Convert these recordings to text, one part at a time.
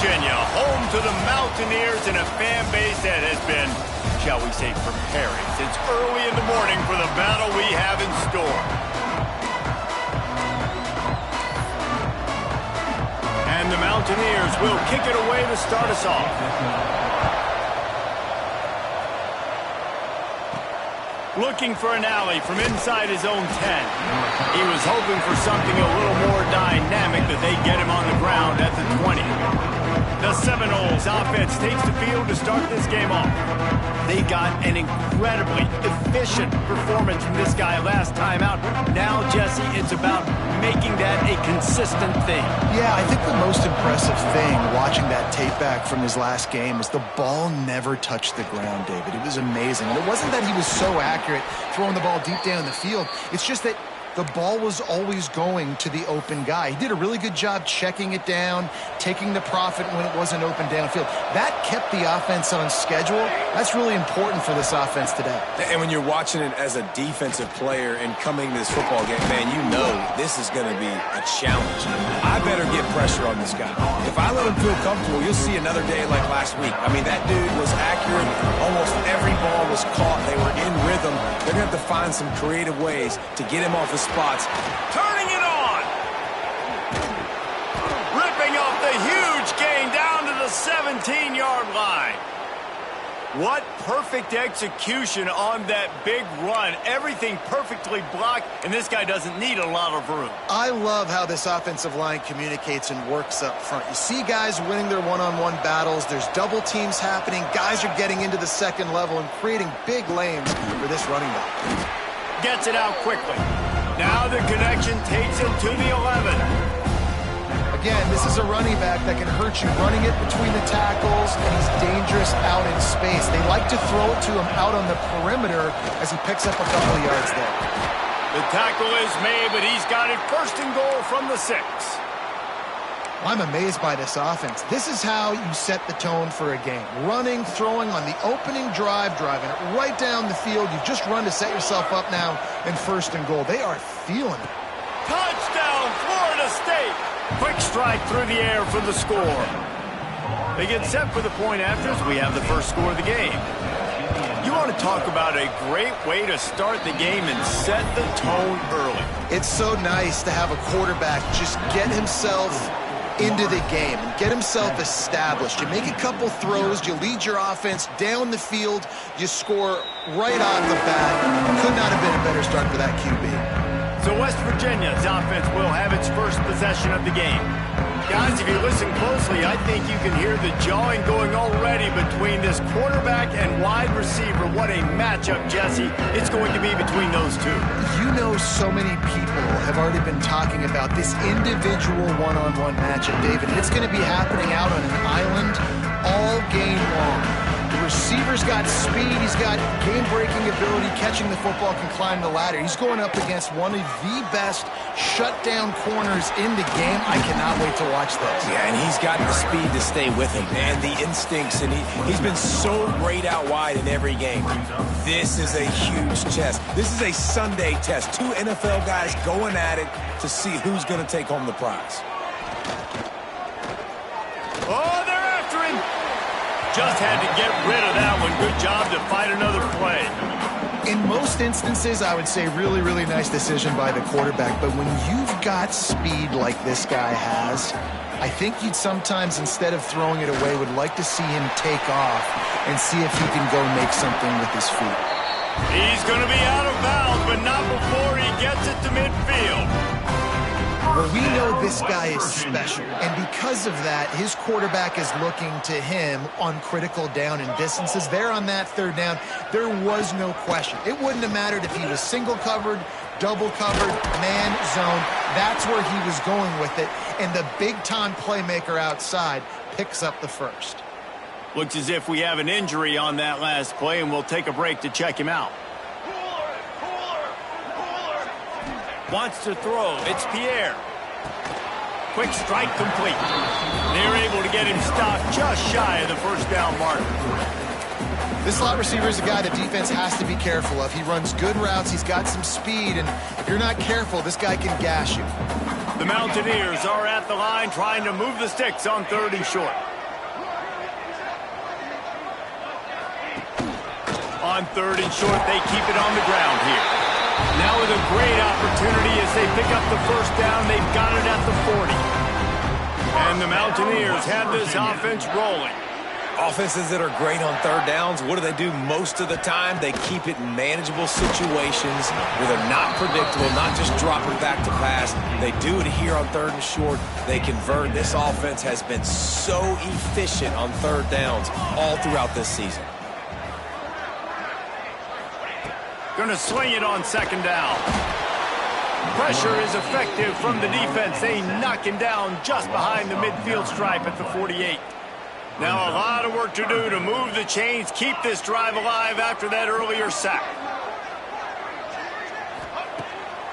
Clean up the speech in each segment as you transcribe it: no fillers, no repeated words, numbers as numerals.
Virginia, home to the Mountaineers and a fan base that has been, shall we say, preparing since early in the morning for the battle we have in store. And the Mountaineers will kick it away to start us off. Looking for an alley from inside his own 10. He was hoping for something a little more dynamic, that they get him on the ground at the 20. The Seminoles offense takes the field to start this game off. They got an incredibly efficient performance from this guy last time out. Now, Jesse, it's about making that a consistent thing. Yeah, I think the most impressive thing watching that tape back from his last game is the ball never touched the ground, David. It was amazing. And it wasn't that he was so accurate throwing the ball deep down the field. It's just that the ball was always going to the open guy. He did a really good job checking it down, taking the profit when it wasn't open downfield. That kept the offense on schedule. That's really important for this offense today. And when you're watching it as a defensive player and coming to this football game, man, you know this is going to be a challenge. I better get pressure on this guy. If I let him feel comfortable, you'll see another day like last week. I mean, that dude was accurate. Almost every ball was caught. They were in rhythm. They're going to have to find some creative ways to get him off his spots. Turning it on. Ripping off the huge gain down to the 17-yard line. What perfect execution on that big run. Everything perfectly blocked, and this guy doesn't need a lot of room. I love how this offensive line communicates and works up front. You see guys winning their one-on-one battles. There's double teams happening. Guys are getting into the second level and creating big lanes for this running back. Gets it out quickly. Now the connection takes him to the 11. Again, this is a running back that can hurt you running it between the tackles, and he's dangerous out in space. They like to throw it to him out on the perimeter as he picks up a couple of yards there. The tackle is made, but he's got it first and goal from the 6. I'm amazed by this offense. This is how you set the tone for a game. Running, throwing on the opening drive, driving it right down the field. You've just run to set yourself up now in first and goal. They are feeling it. Touchdown, Florida State! Quick strike through the air for the score. They get set for the point after as we have the first score of the game. You want to talk about a great way to start the game and set the tone early. It's so nice to have a quarterback just get himself into the game and get himself established. You make a couple throws, you lead your offense down the field, you score right off the bat. Could not have been a better start for that QB. So West Virginia's offense will have its first possession of the game. Guys, if you listen closely, I think you can hear the jawing going already between this quarterback and wide receiver. What a matchup, Jesse, it's going to be between those two. You know, so many people have already been talking about this individual one-on-one matchup, David. It's going to be happening out on an island all game long. The receiver's got speed, he's got game-breaking ability, catching the football, can climb the ladder. He's going up against one of the best shutdown corners in the game. I cannot wait to watch this. Yeah, and he's got the speed to stay with him, and the instincts, and he's been so great out wide in every game. This is a huge test. This is a Sunday test. Two NFL guys going at it to see who's going to take home the prize. Oh, they're after him. Just had to get rid of that one. Good job to fight another play. In most instances, I would say really, really nice decision by the quarterback. But when you've got speed like this guy has, I think you'd sometimes, instead of throwing it away, would like to see him take off and see if he can go make something with his feet. He's going to be out of bounds, but not before he gets it to midfield. Well, we know this guy is special, and because of that, his quarterback is looking to him on critical down and distances. There on that third down, there was no question. It wouldn't have mattered if he was single covered, double covered, man zone. That's where he was going with it, and the big-time playmaker outside picks up the first. Looks as if we have an injury on that last play, and we'll take a break to check him out. Wants to throw. It's Pierre. Quick strike complete. They're able to get him stopped just shy of the first down mark. This slot receiver is a guy the defense has to be careful of. He runs good routes. He's got some speed, and if you're not careful, this guy can gash you. The Mountaineers are at the line trying to move the sticks on 3rd and short. On 3rd and short, they keep it on the ground here. Now with a great opportunity as they pick up the first down. They've got it at the 40. And the Mountaineers have this offense rolling. Offenses that are great on 3rd downs, what do? Most of the time, they keep it in manageable situations where they're not predictable, not just dropping back to pass. They do it here on 3rd and short. They convert. This offense has been so efficient on 3rd downs all throughout this season. Going to sling it on 2nd down. Pressure is effective from the defense. They knock him down just behind the midfield stripe at the 48. Now a lot of work to do to move the chains, keep this drive alive after that earlier sack.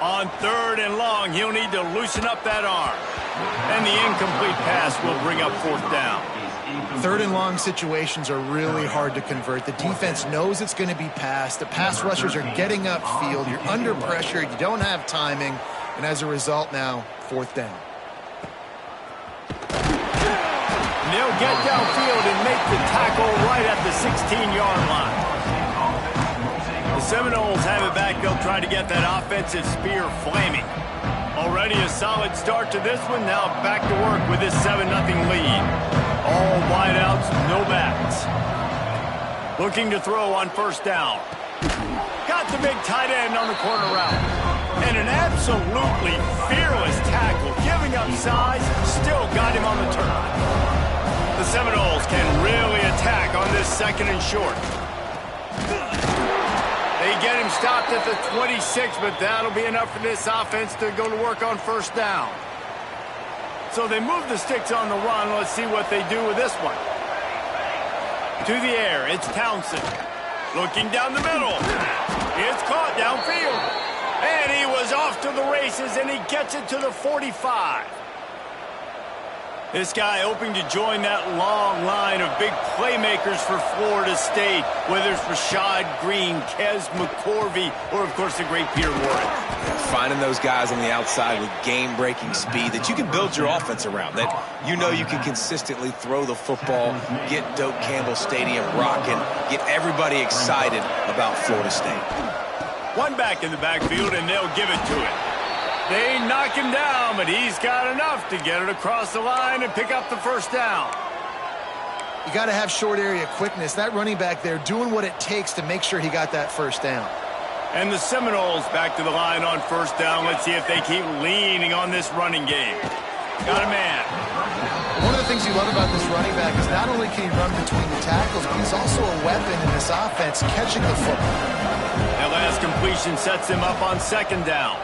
On 3rd and long, he'll need to loosen up that arm. And the incomplete pass will bring up 4th down. 3rd and long situations are really hard to convert. The defense knows it's going to be passed. The pass rushers are getting upfield. You're under pressure. You don't have timing. And as a result now, 4th down. They'll get downfield and make the tackle right at the 16-yard line. The Seminoles have it back. They'll try to get that offensive spear flaming. Already a solid start to this one. Now back to work with this 7-0 lead. All wideouts, no backs. Looking to throw on 1st down. Got the big tight end on the corner route. And an absolutely fearless tackle. Giving up size, still got him on the turn. The Seminoles can really attack on this 2nd and short. They get him stopped at the 26, but that'll be enough for this offense to go to work on 1st down. So they move the sticks on the run. Let's see what they do with this one. To the air, it's Townsend. Looking down the middle. It's caught downfield. And he was off to the races, and he gets it to the 45. This guy hoping to join that long line of big playmakers for Florida State, whether it's Rashad Green, Kez McCorvey, or, of course, the great Peter Warren. Finding those guys on the outside with game-breaking speed that you can build your offense around, that you know you can consistently throw the football, get Doak Campbell Stadium rocking, get everybody excited about Florida State. One back in the backfield, and they'll give it to him. They knock him down, but he's got enough to get it across the line and pick up the 1st down. You got to have short area quickness. That running back there doing what it takes to make sure he got that 1st down. And the Seminoles back to the line on 1st down. Let's see if they keep leaning on this running game. Got a man. One of the things you love about this running back is not only can he run between the tackles, but he's also a weapon in this offense catching the football. That last completion sets him up on 2nd down.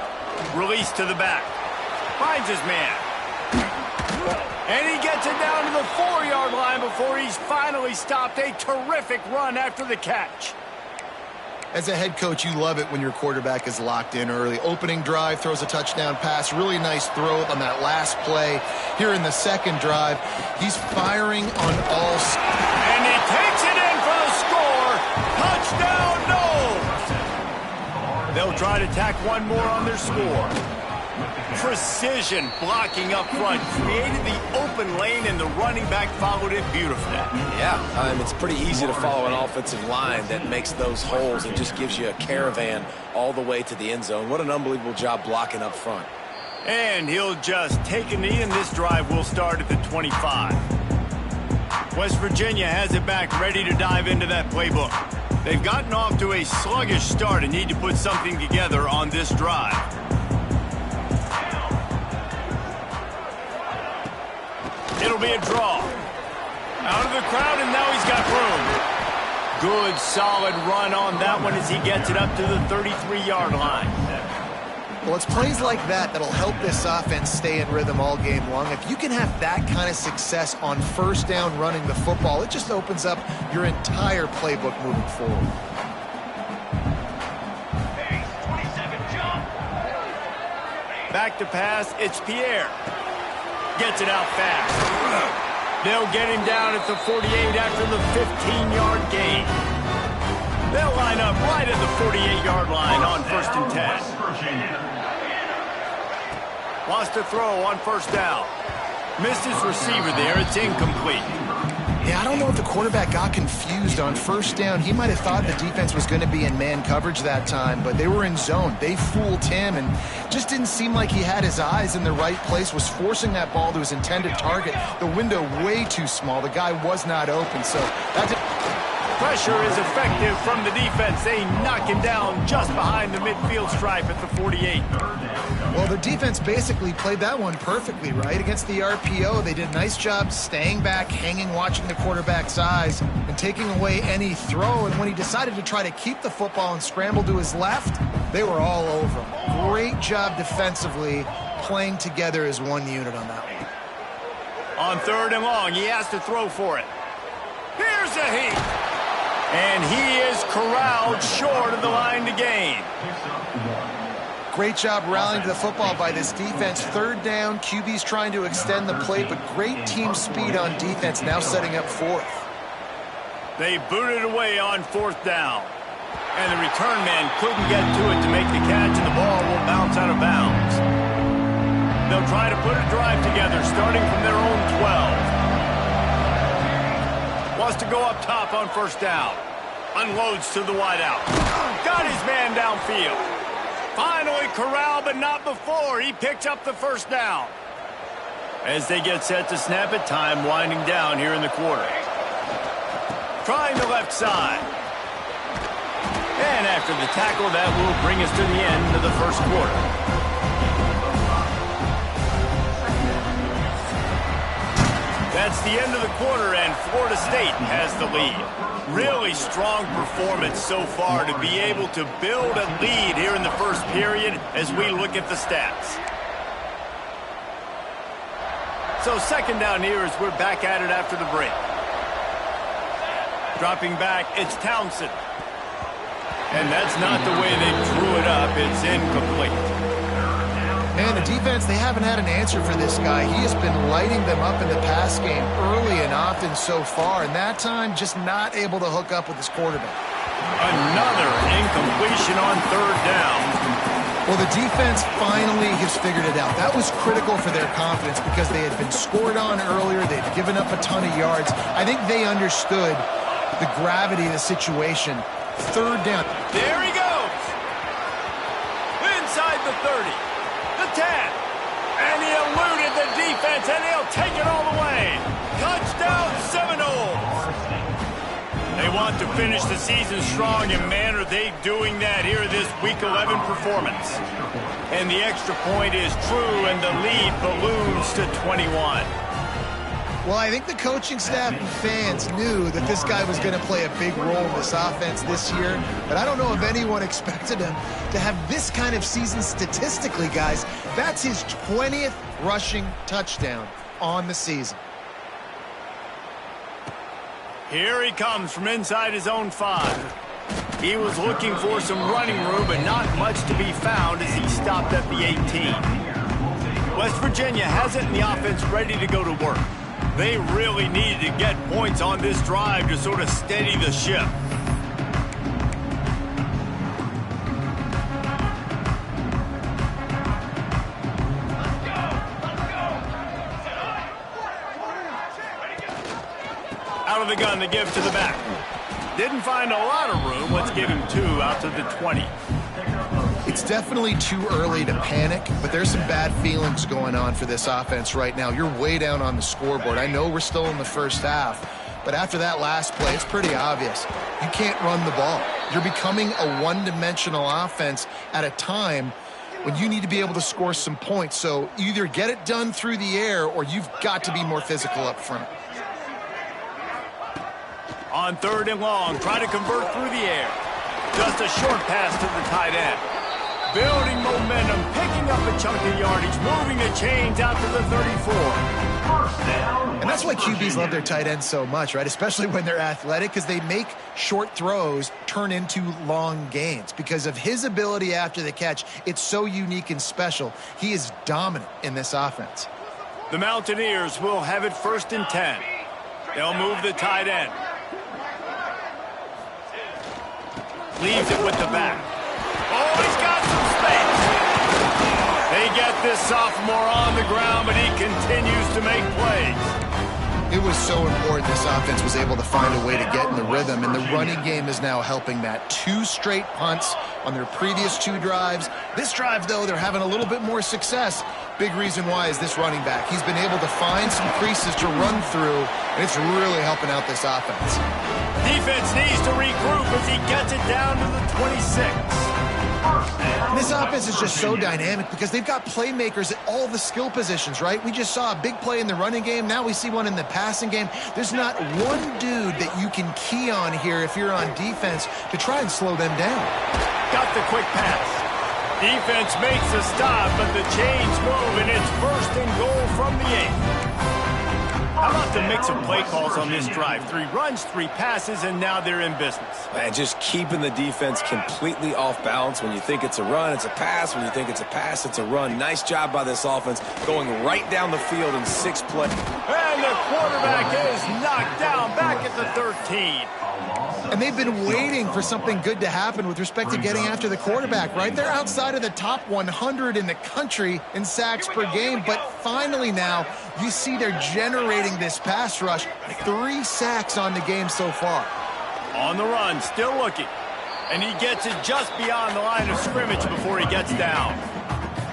Release to the back. Finds his man. And he gets it down to the 4-yard line before he's finally stopped. A terrific run after the catch. As a head coach, you love it when your quarterback is locked in early. Opening drive, throws a touchdown pass. Really nice throw on that last play. Here in the 2nd drive, he's firing on all. And he takes it in for the score. Touchdown, no! They'll try to tack one more on their score. Precision blocking up front. Created the open lane, and the running back followed it beautifully. Yeah, it's pretty easy to follow an offensive line that makes those holes and just gives you a caravan all the way to the end zone. What an unbelievable job blocking up front. And he'll just take a knee, and this drive will start at the 25. West Virginia has it back, ready to dive into that playbook. They've gotten off to a sluggish start and need to put something together on this drive. It'll be a draw. Out of the crowd, and now he's got room. Good, solid run on that one as he gets it up to the 33-yard line. Well, it's plays like that that'll help this offense stay in rhythm all game long. If you can have that kind of success on 1st down running the football, it just opens up your entire playbook moving forward. Back to pass, it's Pierre. Gets it out fast. They'll get him down at the 48 after the 15-yard gain. They'll line up right at the 48-yard line on 1st and 10. Lost a throw on 1st down. Missed his receiver there. It's incomplete. Yeah, I don't know if the quarterback got confused on first down. He might have thought the defense was going to be in man coverage that time, but they were in zone. They fooled him and just didn't seem like he had his eyes in the right place, was forcing that ball to his intended target. The window way too small. The guy was not open, so that did. Pressure is effective from the defense. They knock him down just behind the midfield stripe at the 48. Well, the defense basically played that one perfectly, right? Against the RPO, they did a nice job staying back, hanging, watching the quarterback's eyes, and taking away any throw. And when he decided to try to keep the football and scramble to his left, they were all over him. Great job defensively, playing together as one unit on that one. On 3rd and long, he has to throw for it. Here's a heat. And he is corralled short of the line to gain. Great job rallying to the football by this defense. 3rd down, QB's trying to extend the play, but great team speed on defense, now setting up 4th. They booted away on 4th down. And the return man couldn't get to it to make the catch, and the ball will bounce out of bounds. They'll try to put a drive together, starting from their own 12. Wants to go up top on 1st down. Unloads to the wideout. Got his man downfield. Finally corralled, but not before. He picked up the 1st down. As they get set to snap it, time winding down here in the quarter. Trying the left side. And after the tackle, that will bring us to the end of the 1st quarter. That's the end of the quarter, and Florida State has the lead. Really strong performance so far to be able to build a lead here in the 1st period as we look at the stats. So 2nd down here as we're back at it after the break. Dropping back, it's Townsend. And that's not the way they drew it up. It's incomplete. Man, the defense, they haven't had an answer for this guy. He has been lighting them up in the pass game early and often so far, and that time just not able to hook up with his quarterback. Another incompletion on 3rd down. Well, the defense finally has figured it out. That was critical for their confidence because they had been scored on earlier. They'd given up a ton of yards. I think they understood the gravity of the situation. 3rd down. There he goes. Inside the 30. The 10. And he eluded the defense, and he'll take it all the way. Touchdown, Seminoles. They want to finish the season strong, and man, are they doing that here in this Week 11 performance. And the extra point is true, and the lead balloons to 21. Well, I think the coaching staff and fans knew that this guy was going to play a big role in this offense this year, but I don't know if anyone expected him to have this kind of season statistically, guys. That's his 20th rushing touchdown on the season. Here he comes from inside his own 5. He was looking for some running room, but not much to be found as he stopped at the 18. West Virginia has it in the offense ready to go to work. They really needed to get points on this drive to sort of steady the ship. Out of the gun to give to the back. Didn't find a lot of room. Let's give him 2 out to the 20. It's definitely too early to panic, but there's some bad feelings going on for this offense right now. You're way down on the scoreboard. I know we're still in the 1st half, but after that last play, it's pretty obvious. You can't run the ball. You're becoming a one-dimensional offense at a time when you need to be able to score some points. So either get it done through the air or you've got to be more physical up front. On 3rd and long, try to convert through the air. Just a short pass to the tight end. Building momentum, picking up a chunk of yardage, moving the chains out to the 34. And that's why QBs love their tight ends so much, right? Especially when they're athletic, because they make short throws turn into long gains. Because of his ability after the catch, it's so unique and special. He is dominant in this offense. The Mountaineers will have it 1st and 10. They'll move the tight end. Leaves it with the back. Oh, he's got some space. They get this sophomore on the ground, but he continues to make plays. It was so important this offense was able to find a way to get in the rhythm, and the running game is now helping that. 2 straight punts on their previous 2 drives. This drive, though, they're having a little bit more success. Big reason why is this running back. He's been able to find some creases to run through, and it's really helping out this offense. Defense needs to regroup as he gets it down to the 26. This offense is just so dynamic because they've got playmakers at all the skill positions, right? We just saw a big play in the running game. Now we see one in the passing game. There's not one dude that you can key on here if you're on defense to try and slow them down. Got the quick pass. Defense makes a stop, but the chains move, and it's 1st and goal from the 8. How about the mix of play calls on this drive? 3 runs, 3 passes, and now they're in business. Man, just keeping the defense completely off balance. When you think it's a run, it's a pass. When you think it's a pass, it's a run. Nice job by this offense going right down the field in 6 plays. And the quarterback is knocked down back at the 13. And they've been waiting for something good to happen with respect to getting after the quarterback, right? They're outside of the top 100 in the country in sacks per game, but finally now you see they're generating this pass rush. 3 sacks on the game so far. On the run, still looking. And he gets it just beyond the line of scrimmage before he gets down.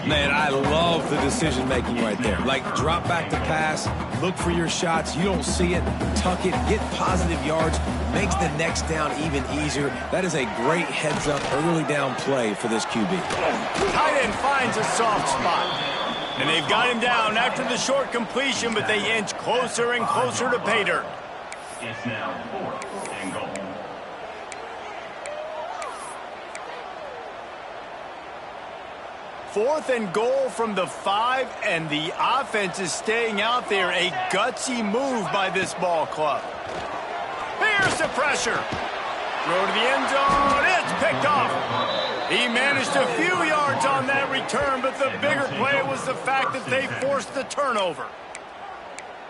Man, I love the decision-making right there. Like, drop back to pass, look for your shots. You don't see it, tuck it, get positive yards, makes the next down even easier. That is a great heads-up early down play for this QB. Tight end finds a soft spot. And they've got him down after the short completion, but they inch closer and closer to pay dirt. It's now 4th and goal. Fourth and goal from the 5, and the offense is staying out there. A gutsy move by this ball club. Here's the pressure. Throw to the end zone. It's picked off. He managed a few yards on that return, but the bigger play was the fact that they forced the turnover.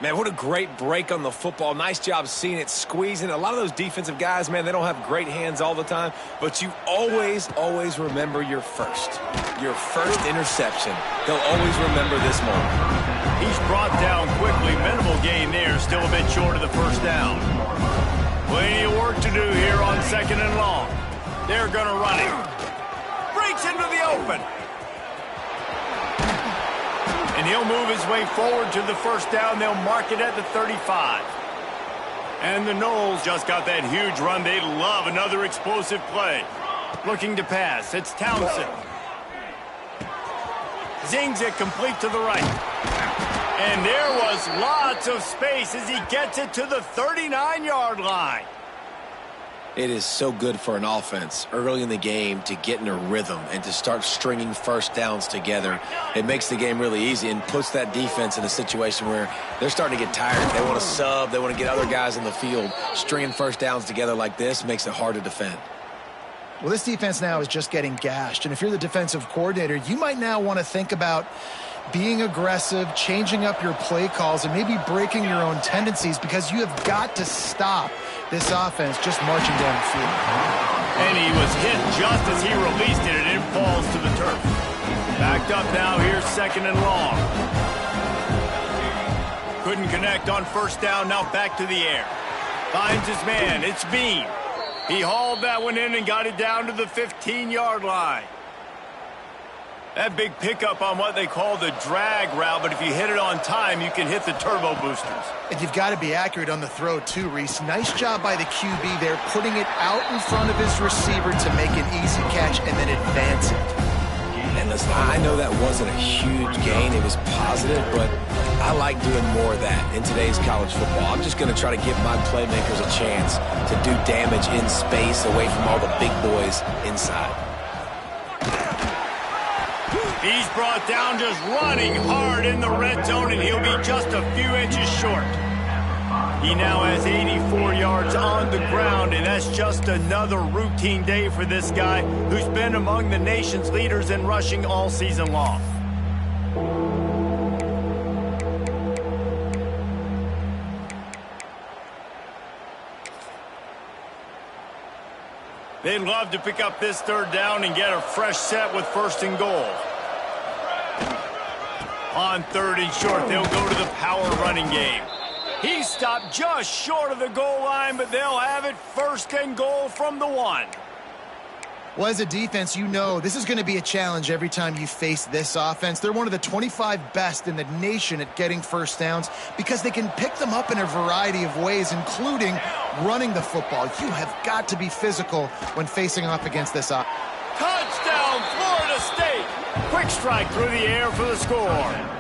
Man, what a great break on the football. Nice job seeing it, squeezing. A lot of those defensive guys, man, they don't have great hands all the time, but you always remember your first interception. They'll always remember this moment. He's brought down quickly. Minimal gain there, still a bit short of the first down. Plenty of work to do here on 2nd and long. They're going to run it. Breaks into the open. And he'll move his way forward to the first down. They'll mark it at the 35. And the Knowles just got that huge run. They love another explosive play. Looking to pass. It's Townsend. Zings it complete to the right. And there was lots of space as he gets it to the 39-yard line. It is so good for an offense early in the game to get in a rhythm and to start stringing first downs together. It makes the game really easy and puts that defense in a situation where they're starting to get tired. They want to sub. They want to get other guys in the field. Stringing first downs together like this makes it hard to defend. Well, this defense now is just getting gashed. And if you're the defensive coordinator, you might now want to think about being aggressive, changing up your play calls, and maybe breaking your own tendencies because you have got to stop this offense just marching down the field. And he was hit just as he released it, and it falls to the turf. Backed up now, here's 2nd and long. Couldn't connect on first down, now back to the air. Finds his man, it's Bean. He hauled that one in and got it down to the 15-yard line. That big pickup on what they call the drag route, but if you hit it on time, you can hit the turbo boosters. And you've got to be accurate on the throw, too, Reese. Nice job by the QB there, putting it out in front of his receiver to make an easy catch and then advance it. And listen, I know that wasn't a huge gain. It was positive, but I like doing more of that in today's college football. I'm just going to try to give my playmakers a chance to do damage in space away from all the big boys inside. He's brought down just running hard in the red zone, and he'll be just a few inches short. He now has 84 yards on the ground, and that's just another routine day for this guy who's been among the nation's leaders in rushing all season long. They'd love to pick up this third down and get a fresh set with 1st and goal. On 3rd and short, they'll go to the power running game. He stopped just short of the goal line, but they'll have it 1st and goal from the 1. Well, as a defense, you know this is going to be a challenge every time you face this offense. They're one of the 25 best in the nation at getting first downs because they can pick them up in a variety of ways, including running the football. You have got to be physical when facing off against this offense. Touchdown, Florida State! Quick strike through the air for the score.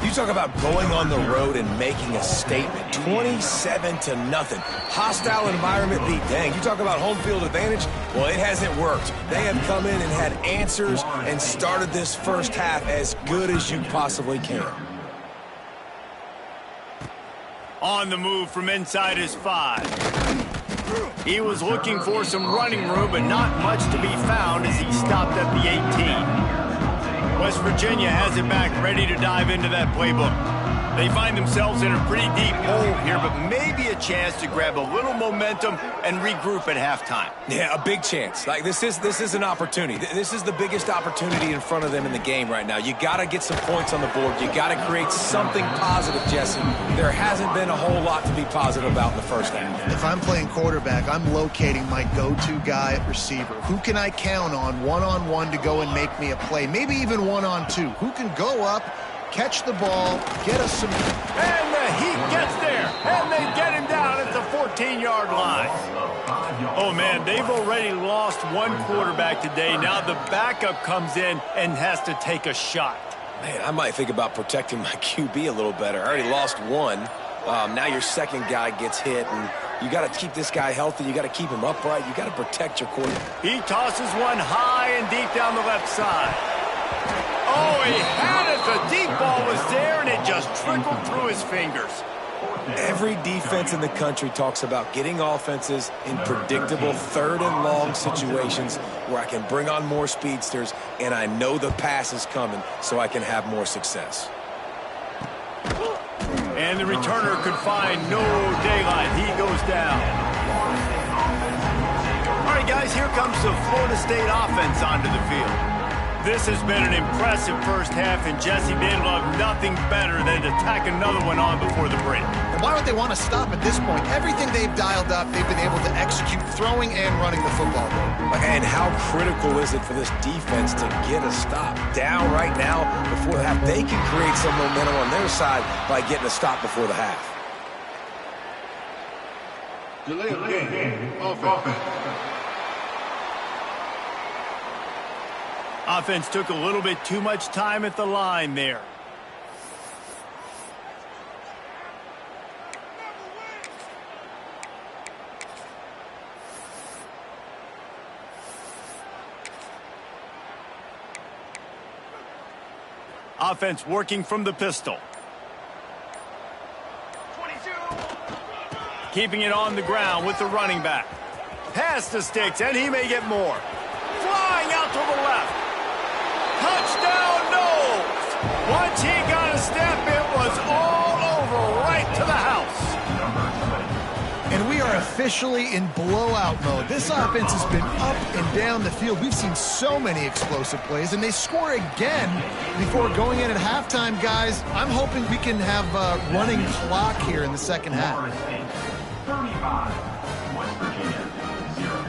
You talk about going on the road and making a statement. 27-0. Hostile environment be dang. You talk about home field advantage. Well, it hasn't worked. They have come in and had answers and started this first half as good as you possibly can. On the move from inside his 5. He was looking for some running room, but not much to be found as he stopped at the 18. West Virginia has it back, ready to dive into that playbook. They find themselves in a pretty deep hole here, but maybe a chance to grab a little momentum and regroup at halftime. Yeah, a big chance. Like this is an opportunity. This is the biggest opportunity in front of them in the game right now. You got to get some points on the board. You got to create something positive, Jesse. There hasn't been a whole lot to be positive about in the first half. If I'm playing quarterback, I'm locating my go-to guy at receiver. Who can I count on one-on-one to go and make me a play? Maybe even one-on-two. Who can go up, catch the ball, get us some... And the Heat gets there, and they get him down at the 14-yard line. Oh, man, they've already lost one quarterback today. Now the backup comes in and has to take a shot. Man, I might think about protecting my QB a little better. I already lost one. Now your second guy gets hit, and you got to keep this guy healthy. You got to keep him upright. You got to protect your quarterback. He tosses one high and deep down the left side. Oh, he had it. The deep ball was there, and it just trickled through his fingers. Every defense in the country talks about getting offenses in predictable 3rd and long situations where I can bring on more speedsters, and I know the pass is coming, so I can have more success. And the returner could find no daylight. He goes down. All right, guys, here comes the Florida State offense onto the field. This has been an impressive first half, and Jesse, they'd love nothing better than to tack another one on before the break. And why would they want to stop at this point? Everything they've dialed up, they've been able to execute throwing and running the football. And how critical is it for this defense to get a stop? Down right now before the half. They can create some momentum on their side by getting a stop before the half. Delay of game. Offense. Offense took a little bit too much time at the line there. Offense working from the pistol. 22. Keeping it on the ground with the running back. Pass the sticks, and he may get more. Flying out to the left. Touchdown, Knowles! Once he got a step, it was all over right to the house. And we are officially in blowout mode. This offense has been up and down the field. We've seen so many explosive plays, and they score again before going in at halftime, guys. I'm hoping we can have a running clock here in the second half. 35, West Virginia, 0.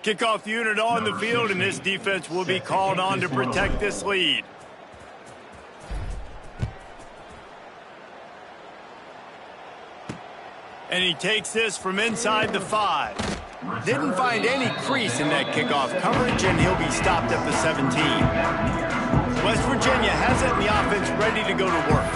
Kickoff unit on the field, and this defense will be called on to protect this lead. And he takes this from inside the 5. Didn't find any crease in that kickoff coverage, and he'll be stopped at the 17. West Virginia has it in the offense ready to go to work.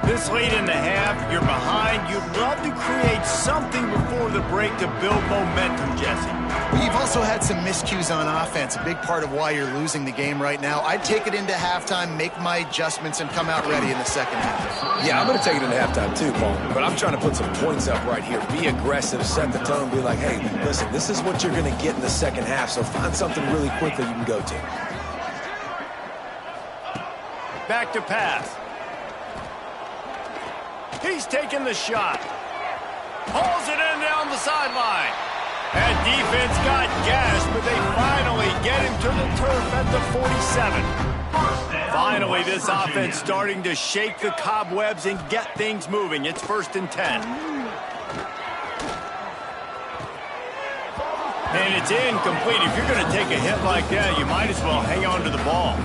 This late in the half, you're behind. You'd love to create something before the break to build momentum, Jesse. Well, you've also had some miscues on offense, a big part of why you're losing the game right now. I'd take it into halftime, make my adjustments, and come out ready in the second half. Yeah, I'm going to take it into halftime too, Paul. But I'm trying to put some points up right here. Be aggressive, set the tone, be like, hey, listen, this is what you're going to get in the second half, so find something really quickly you can go to. Back to pass. He's taking the shot. Pulls it in down the sideline. That defense got gashed, but they finally get him to the turf at the 47. Finally, this offense starting to shake the cobwebs and get things moving. It's 1st and 10. And it's incomplete. If you're going to take a hit like that, you might as well hang on to the ball.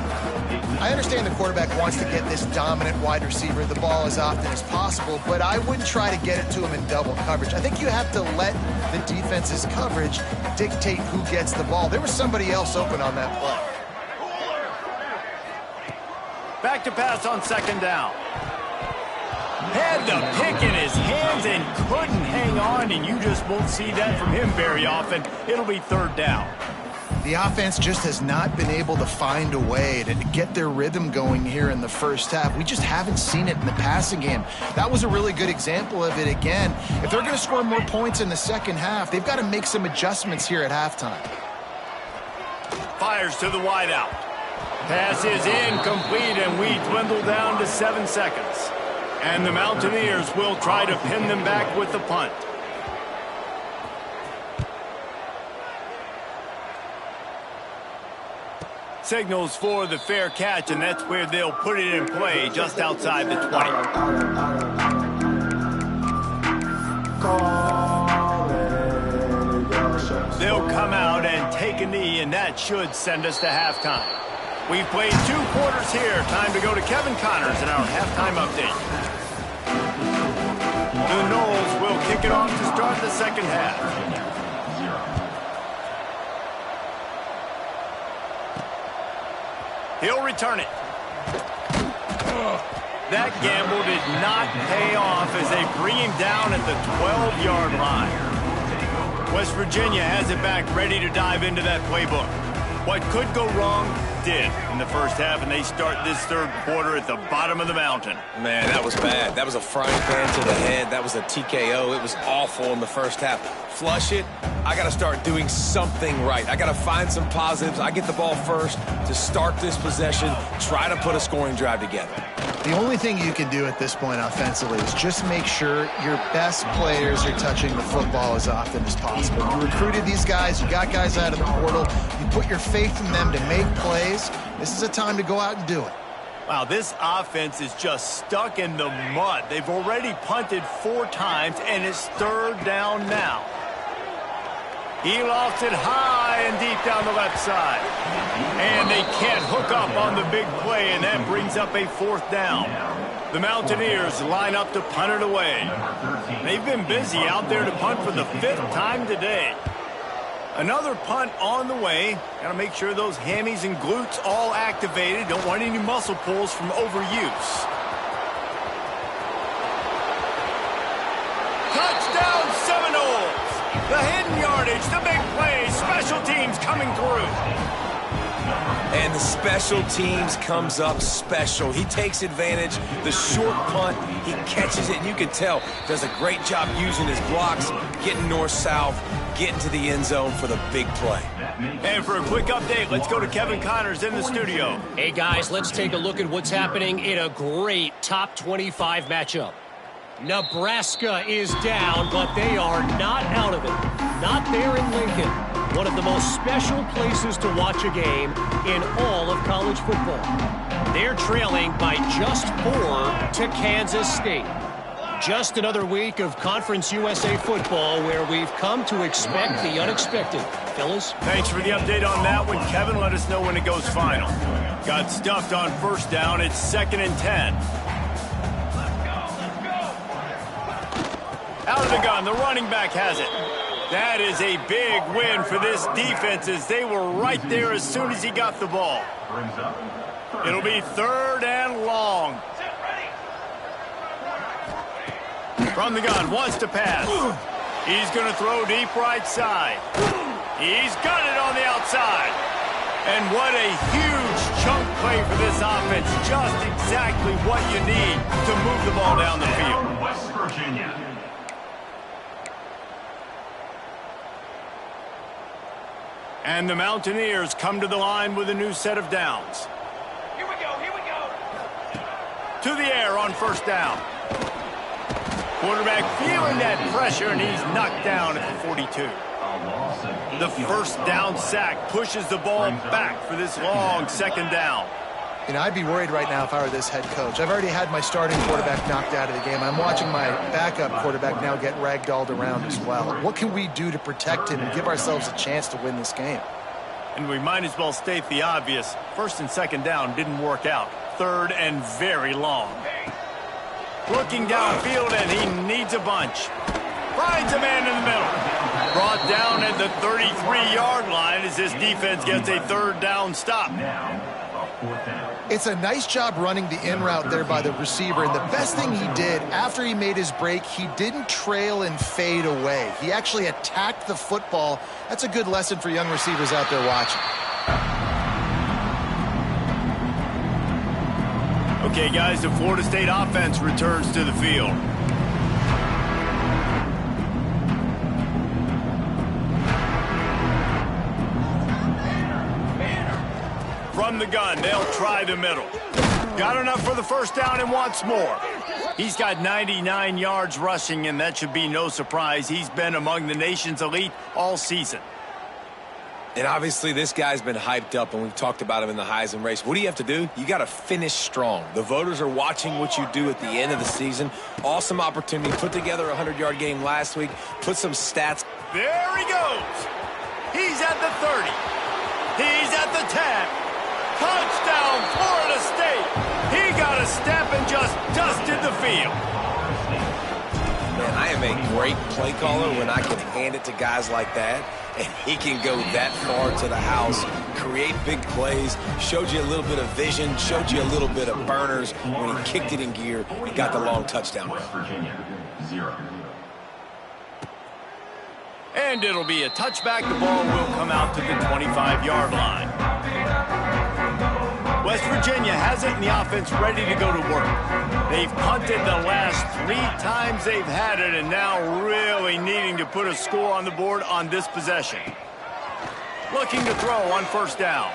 I understand the quarterback wants to get this dominant wide receiver the ball as often as possible, but I wouldn't try to get it to him in double coverage. I think you have to let the defense's coverage dictate who gets the ball. There was somebody else open on that play. Back to pass on 2nd down. Had the pick in his hands and couldn't hang on, and you just won't see that from him very often. It'll be 3rd down. The offense just has not been able to find a way to get their rhythm going here in the first half. We just haven't seen it in the passing game. That was a really good example of it again. If they're going to score more points in the second half, they've got to make some adjustments here at halftime. Fires to the wideout. Pass is incomplete, and we dwindle down to 7 seconds. And the Mountaineers will try to pin them back with the punt. Signals for the fair catch, and that's where they'll put it in play just outside the 20. They'll come out and take a knee, and that should send us to halftime. We've played 2 quarters here. Time to go to Kevin Connors in our halftime update. The Noles will kick it off to start the second half. He'll return it. That gamble did not pay off as they bring him down at the 12-yard line. West Virginia has it back ready to dive into that playbook. What could go wrong did in the first half, and they start this 3rd quarter at the bottom of the mountain. Man, that was bad. That was a frying pan to the head. That was a TKO. It was awful in the first half. Flush it. I got to start doing something right. I got to find some positives. I get the ball first to start this possession, try to put a scoring drive together. The only thing you can do at this point offensively is just make sure your best players are touching the football as often as possible. You recruited these guys. You got guys out of the portal. You put your faith in them to make plays. This is a time to go out and do it. Wow, this offense is just stuck in the mud. They've already punted 4 times, and it's 3rd down now. He lofts it high and deep down the left side. And they can't hook up on the big play, and that brings up a 4th down. The Mountaineers line up to punt it away. They've been busy out there to punt for the 5th time today. Another punt on the way. Got to make sure those hammies and glutes all activated. Don't want any muscle pulls from overuse. Touchdown Seminoles! The hidden yardage, the big play, special teams coming through. And the special teams comes up special. He takes advantage. The short punt, he catches it, and you can tell does a great job using his blocks, getting north-south, getting to the end zone for the big play. And for a quick update, let's go to Kevin Connors in the studio. Hey, guys, let's take a look at what's happening in a great top 25 matchup. Nebraska is down, but they are not out of it. Not there in Lincoln. One of the most special places to watch a game in all of college football. They're trailing by just 4 to Kansas State. Just another week of Conference USA football where we've come to expect the unexpected. Fellas? Thanks for the update on that one, Kevin. Let us know when it goes final. Got stuffed on first down. It's 2nd and 10. Out of the gun, the running back has it. That is a big win for this defense as they were right there as soon as he got the ball. It'll be 3rd and long. From the gun, wants to pass. He's going to throw deep right side. He's got it on the outside. And what a huge chunk play for this offense. Just exactly what you need to move the ball down the field. West Virginia. And the Mountaineers come to the line with a new set of downs. Here we go, here we go. To the air on first down. Quarterback feeling that pressure, and he's knocked down at the 42. The first down sack pushes the ball back for this long 2nd down. You know, I'd be worried right now if I were this head coach. I've already had my starting quarterback knocked out of the game. I'm watching my backup quarterback now get ragdolled around as well. What can we do to protect him and give ourselves a chance to win this game? And we might as well state the obvious. 1st and 2nd down didn't work out. 3rd and very long. Looking downfield, and he needs a bunch. Finds a man in the middle. Brought down at the 33-yard line as this defense gets a 3rd down stop. It's a nice job running the in route there by the receiver, and the best thing he did after he made his break, he didn't trail and fade away. He actually attacked the football. That's a good lesson for young receivers out there watching. Okay, guys, the Florida State offense returns to the field. From the gun, they'll try the middle. Got enough for the first down and wants more. He's got 99 yards rushing, and that should be no surprise. He's been among the nation's elite all season. And obviously this guy's been hyped up, and we've talked about him in the Heisman race. What do you have to do? You got to finish strong. The voters are watching what you do at the end of the season. Awesome opportunity. Put together a 100-yard game last week. Put some stats. There he goes. He's at the 30. He's at the 10. Touchdown, Florida State. He got a step and just dusted the field. Man, I am a great play caller when I can hand it to guys like that, and he can go that far to the house, create big plays, showed you a little bit of vision, showed you a little bit of burners when he kicked it in gear and got the long touchdown. West Virginia, 0. And it'll be a touchback. The ball will come out to the 25-yard line. West Virginia has it, and the offense ready to go to work. They've punted the last 3 times they've had it, and now really needing to put a score on the board on this possession. Looking to throw on first down.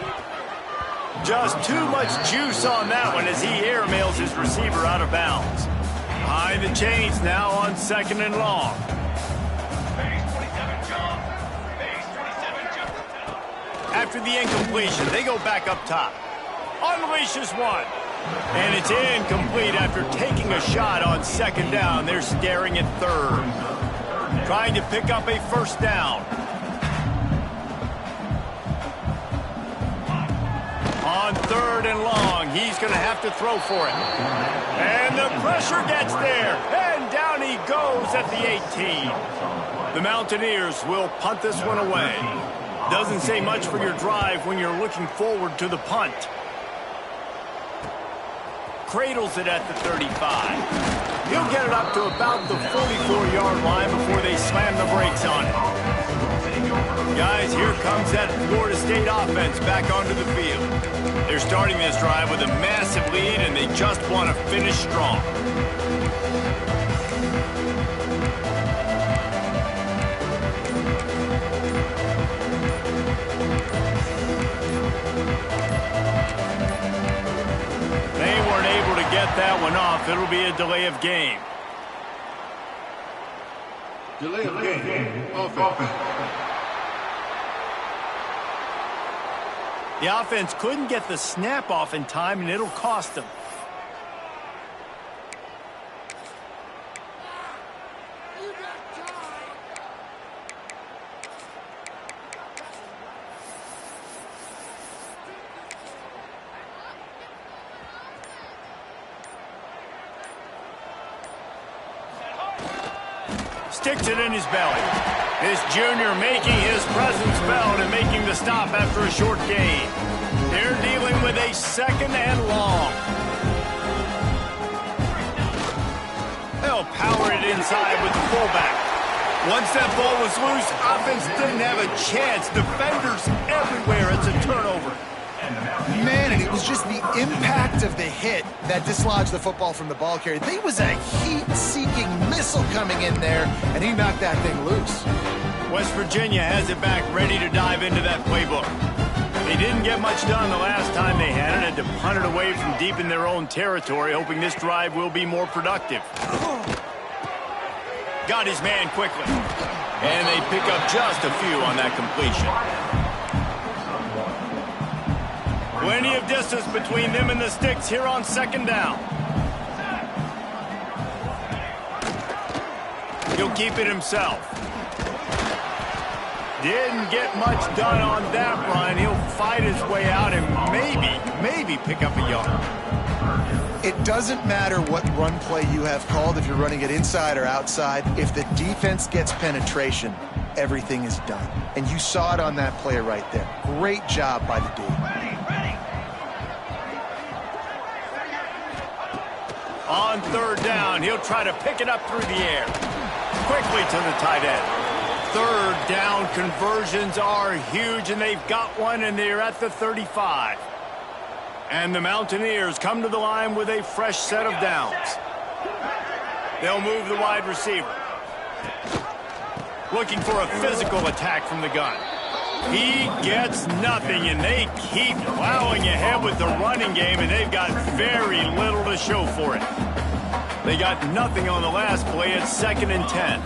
Just too much juice on that one as he airmails his receiver out of bounds. Behind the chains now on 2nd and long. After the incompletion, they go back up top. Unleashes one. And it's incomplete after taking a shot on 2nd down. They're staring at 3rd. Trying to pick up a first down. On 3rd and long, he's going to have to throw for it. And the pressure gets there. And down he goes at the 18. The Mountaineers will punt this one away. Doesn't say much for your drive when you're looking forward to the punt. Cradles it at the 35. He'll get it up to about the 44-yard line before they slam the brakes on it. Guys, here comes that Florida State offense back onto the field. They're starting this drive with a massive lead, and they just want to finish strong. Get that one off. It'll be a delay of game. Delay of game. Offense. The offense couldn't get the snap off in time, and it'll cost them. Sticks it in his belly. This junior making his presence felt and making the stop after a short gain. They're dealing with a 2nd and long. They'll power it inside with the fullback. Once that ball was loose, offense didn't have a chance. Defenders everywhere. It's a turnover. Man, and it was just the impact of the hit that dislodged the football from the ball carrier. There was a heat-seeking missile coming in there, and he knocked that thing loose. West Virginia has it back, ready to dive into that playbook. They didn't get much done the last time they had it, had to punt it away from deep in their own territory, hoping this drive will be more productive. Got his man quickly. And they pick up just a few on that completion. Plenty of distance between them and the sticks here on 2nd down. He'll keep it himself. Didn't get much done on that run. He'll fight his way out and maybe pick up a yard. It doesn't matter what run play you have called, if you're running it inside or outside. If the defense gets penetration, everything is done. And you saw it on that play right there. Great job by the D. On 3rd down, he'll try to pick it up through the air. Quickly to the tight end. 3rd down conversions are huge, and they've got one, and they're at the 35. And the Mountaineers come to the line with a fresh set of downs. They'll move the wide receiver. Looking for a physical attack from the gun. He gets nothing, and they keep plowing ahead with the running game, and they've got very little to show for it. They got nothing on the last play. It's 2nd and 10.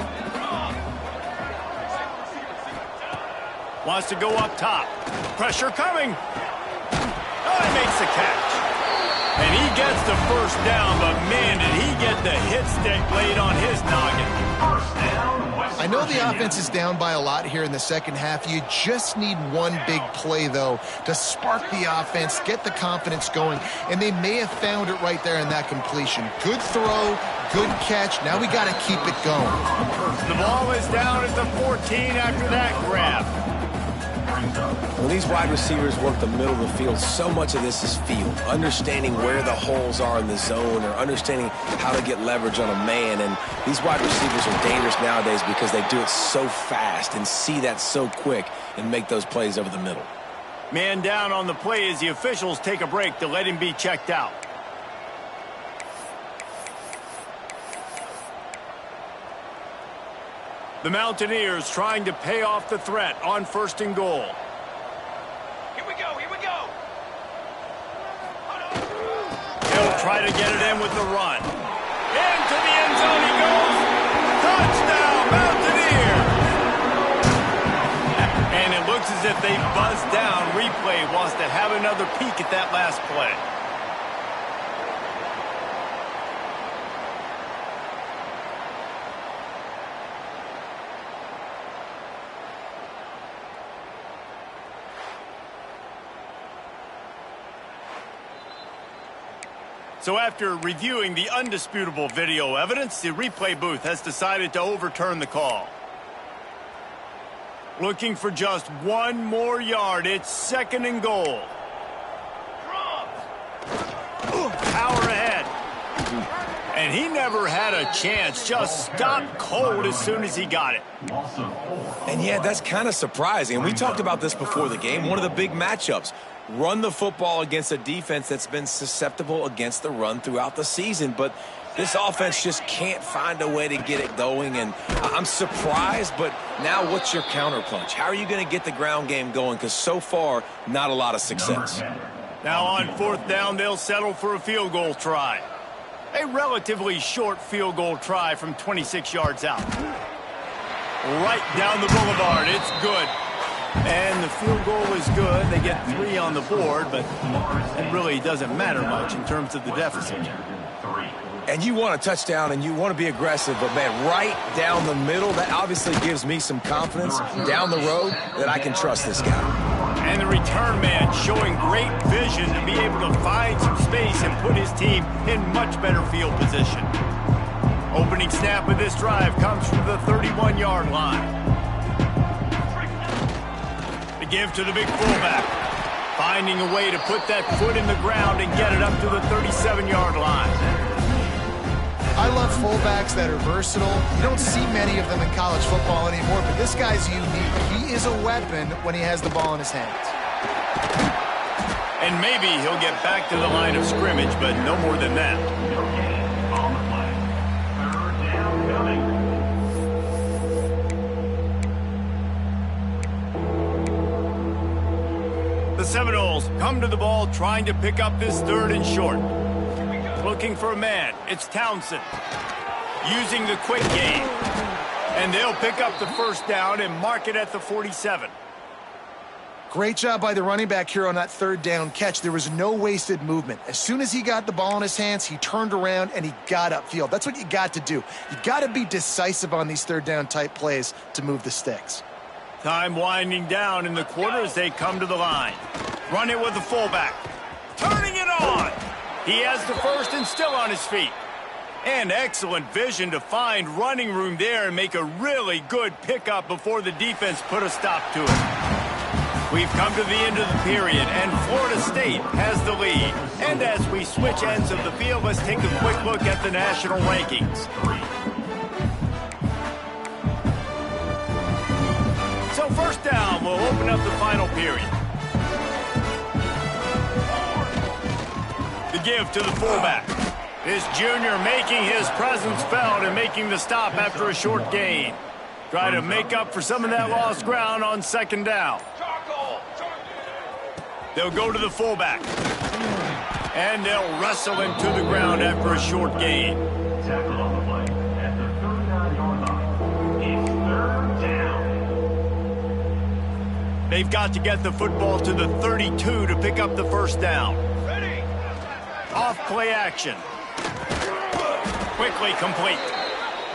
Wants to go up top. Pressure coming. Oh, he makes the catch. And he gets the 1st down, but man, did he get the hit stick laid on his noggin. I know the offense is down by a lot here in the 2nd half. You just need one big play, though, to spark the offense, get the confidence going, and they may have found it right there in that completion. Good throw, good catch. Now we got to keep it going. The ball is down at the 14 after that grab. When these wide receivers work the middle of the field, so much of this is feel. Understanding where the holes are in the zone or understanding how to get leverage on a man. And these wide receivers are dangerous nowadays because they do it so fast and see that so quick and make those plays over the middle. Man down on the play as the officials take a break to let him be checked out. The Mountaineers trying to pay off the threat on 1st and goal. Here we go, here we go. He'll try to get it in with the run. Into the end zone he goes. Touchdown, Mountaineers! And it looks as if they buzzed down. Replay wants to have another peek at that last play. So after reviewing the undisputable video evidence, the replay booth has decided to overturn the call. Looking for just one more yard. It's 2nd and goal. Power ahead. And he never had a chance. Just stopped cold as soon as he got it. And yeah, that's kind of surprising. And we talked about this before the game. One of the big matchups. Run the football against a defense that's been susceptible against the run throughout the season. But this offense just can't find a way to get it going. And I'm surprised, but now what's your counterpunch? How are you going to get the ground game going? Because so far, not a lot of success. Now on 4th down, they'll settle for a field goal try. A relatively short field goal try from 26 yards out. Right down the boulevard. It's good. And the field goal is good. They get 3 on the board, but it really doesn't matter much in terms of the deficit. And you want a touchdown and you want to be aggressive, but man, right down the middle, that obviously gives me some confidence down the road that I can trust this guy. And the return man showing great vision to be able to find some space and put his team in much better field position. Opening snap of this drive comes from the 31-yard line. The give to the big fullback. Finding a way to put that foot in the ground and get it up to the 37-yard line. I love fullbacks that are versatile. You don't see many of them in college football anymore, but this guy's unique. He is a weapon when he has the ball in his hands. And maybe he'll get back to the line of scrimmage, but no more than that. No gain on the play. Third down coming. The Seminoles come to the ball trying to pick up this 3rd and short. Looking for a man. It's Townsend. Using the quick game. And they'll pick up the first down and mark it at the 47. Great job by the running back here on that 3rd down catch. There was no wasted movement. As soon as he got the ball in his hands, he turned around and he got upfield. That's what you got to do. You got to be decisive on these 3rd down type plays to move the sticks. Time winding down in the quarter as they come to the line. Run it with the fullback. Turning it on. He has the first and still on his feet. And excellent vision to find running room there and make a really good pickup before the defense put a stop to it. We've come to the end of the period, and Florida State has the lead. And as we switch ends of the field, let's take a quick look at the national rankings. So first down, we'll open up the final period. The give to the fullback. This junior making his presence felt and making the stop after a short gain. Try to make up for some of that lost ground on 2nd down. They'll go to the fullback. And they'll wrestle him to the ground after a short gain. Tackle on the play at the 39-yard line. It's 3rd down. They've got to get the football to the 32 to pick up the first down. Ready. Off play action. Quickly complete.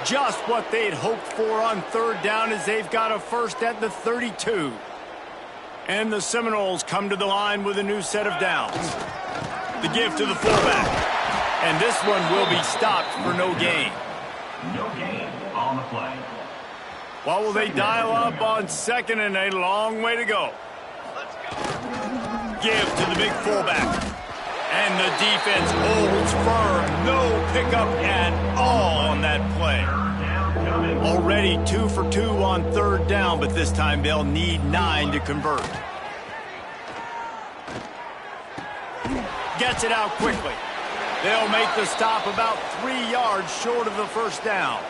Just what they'd hoped for on 3rd down as they've got a first at the 32. And the Seminoles come to the line with a new set of downs. The give to the fullback. And this one will be stopped for no gain. No gain on the play. What will they dial up on 2nd and a long way to go? Give to the big fullback. And the defense holds firm. No pickup at all on that play. Already 2 for 2 on 3rd down, but this time they'll need 9 to convert. Gets it out quickly. They'll make the stop about 3 yards short of the first down.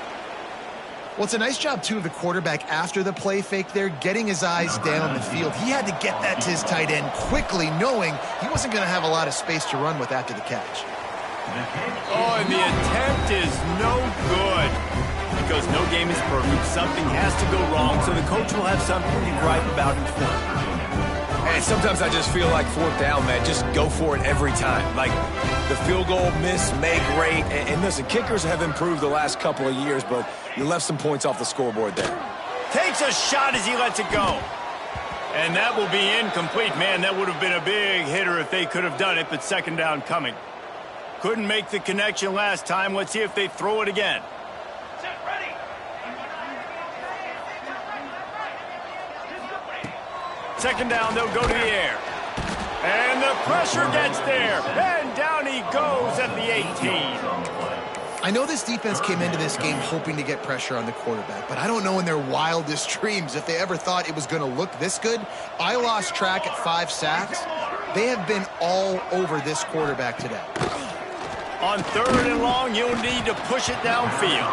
Well, it's a nice job, too, of the quarterback after the play fake there, getting his eyes down the field. He had to get that to his tight end quickly, knowing he wasn't going to have a lot of space to run with after the catch. Oh, and the attempt is no good. Because no game is perfect, something has to go wrong, so the coach will have something to gripe about in front. And sometimes I just feel like 4th down, man, just go for it every time. Like the field goal miss, make great. And listen, kickers have improved the last couple of years, but you left some points off the scoreboard there. Takes a shot as he lets it go. And that will be incomplete. Man, that would have been a big hitter if they could have done it, but 2nd down coming. Couldn't make the connection last time. Let's see if they throw it again. Set, ready. 2nd down, they'll go to the air. And the pressure gets there. And down he goes at the 18. I know this defense came into this game hoping to get pressure on the quarterback, but I don't know in their wildest dreams if they ever thought it was going to look this good. I lost track at 5 sacks. They have been all over this quarterback today. On 3rd and long, you'll need to push it downfield.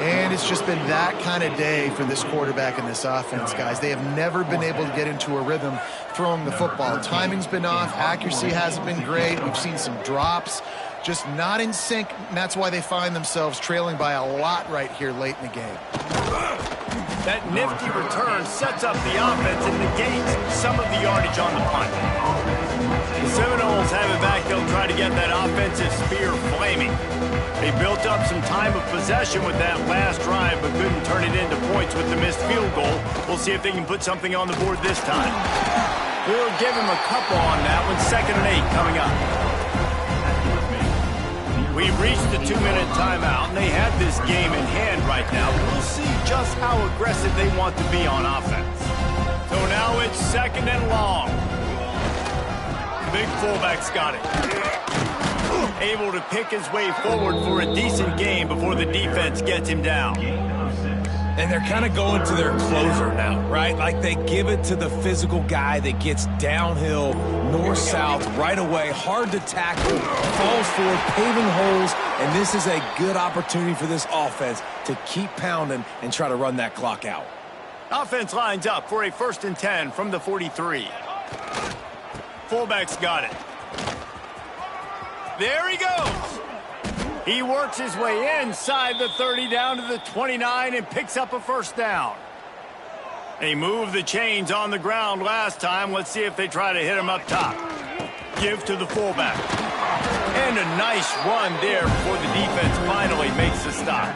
And it's just been that kind of day for this quarterback and this offense, guys. They have never been able to get into a rhythm throwing the football. Timing's been off. Accuracy hasn't been great. We've seen some drops. Just not in sync, and that's why they find themselves trailing by a lot right here late in the game. That nifty return sets up the offense and negates some of the yardage on the punt. The Seminoles have it back. They'll try to get that offensive spear flaming. They built up some time of possession with that last drive, but couldn't turn it into points with the missed field goal. We'll see if they can put something on the board this time. We'll give him a couple on that one. 2nd and 8 coming up. We've reached the 2-minute timeout, and they have this game in hand right now. We'll see just how aggressive they want to be on offense. So now it's 2nd and long. Big fullback's got it. Able to pick his way forward for a decent game before the defense gets him down. And they're kind of going to their closer now, right? Like they give it to the physical guy that gets downhill, north-south, right away, hard to tackle, falls forward, paving holes, and this is a good opportunity for this offense to keep pounding and try to run that clock out. Offense lines up for a 1st and 10 from the 43. Fullback's got it. There he goes. He works his way inside the 30 down to the 29 and picks up a 1st down. They moved the chains on the ground last time. Let's see if they try to hit him up top. Give to the fullback. And a nice run there before the defense finally makes the stop.